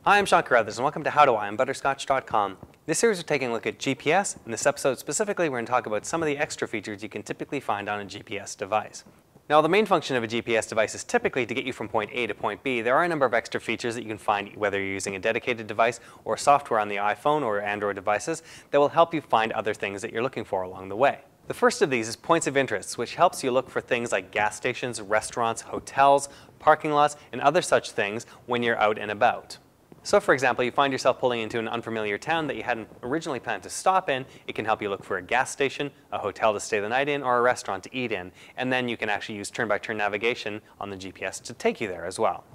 Hi, I'm Sean Carruthers, and welcome to How Do I on Butterscotch.com. This series we're taking a look at GPS. In this episode specifically, we're going to talk about some of the extra features you can typically find on a GPS device. Now, the main function of a GPS device is typically to get you from point A to point B. There are a number of extra features that you can find whether you're using a dedicated device or software on the iPhone or Android devices that will help you find other things that you're looking for along the way. The first of these is points of interest, which helps you look for things like gas stations, restaurants, hotels, parking lots, and other such things when you're out and about. So for example, you find yourself pulling into an unfamiliar town that you hadn't originally planned to stop in. It can help you look for a gas station, a hotel to stay the night in, or a restaurant to eat in. And then you can actually use turn-by-turn navigation on the GPS to take you there as well.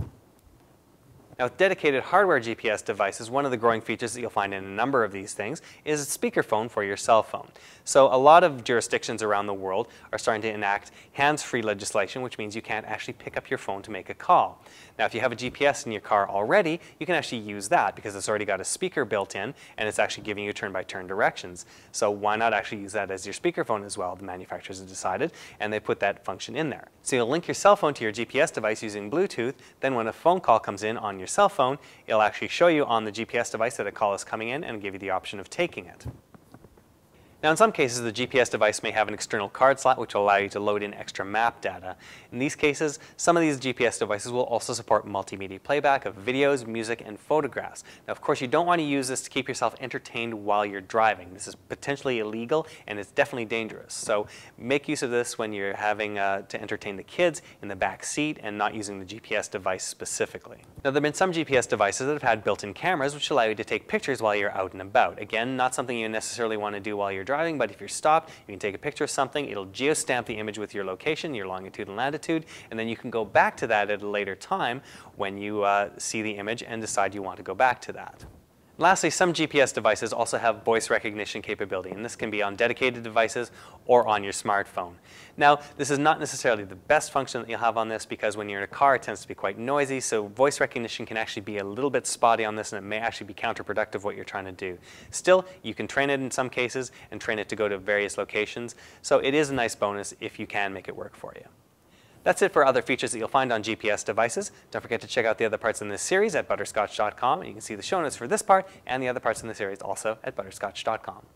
Now, with dedicated hardware GPS devices, one of the growing features that you'll find in a number of these things is a speakerphone for your cell phone. So a lot of jurisdictions around the world are starting to enact hands-free legislation, which means you can't actually pick up your phone to make a call. Now, if you have a GPS in your car already, you can actually use that because it's already got a speaker built in and it's actually giving you turn-by-turn directions. So why not actually use that as your speakerphone as well? The manufacturers have decided, and they put that function in there. So you'll link your cell phone to your GPS device using Bluetooth. Then when a phone call comes in on your cell phone, it'll actually show you on the GPS device that a call is coming in and give you the option of taking it. Now, in some cases, the GPS device may have an external card slot which will allow you to load in extra map data. In these cases, some of these GPS devices will also support multimedia playback of videos, music, and photographs. Now, of course, you don't want to use this to keep yourself entertained while you're driving. This is potentially illegal, and it's definitely dangerous. So make use of this when you're having to entertain the kids in the back seat and not using the GPS device specifically. Now, there have been some GPS devices that have had built-in cameras which allow you to take pictures while you're out and about. Again, not something you necessarily want to do while you're driving, but if you're stopped, you can take a picture of something. It'll geostamp the image with your location, your longitude and latitude, and then you can go back to that at a later time when you see the image and decide you want to go back to that. Lastly, some GPS devices also have voice recognition capability, and this can be on dedicated devices or on your smartphone. Now, this is not necessarily the best function that you'll have on this because when you're in a car, it tends to be quite noisy, so voice recognition can actually be a little bit spotty on this, and it may actually be counterproductive what you're trying to do. Still, you can train it in some cases and train it to go to various locations, so it is a nice bonus if you can make it work for you. That's it for other features that you'll find on GPS devices. Don't forget to check out the other parts in this series at butterscotch.com, and you can see the show notes for this part and the other parts in the series also at butterscotch.com.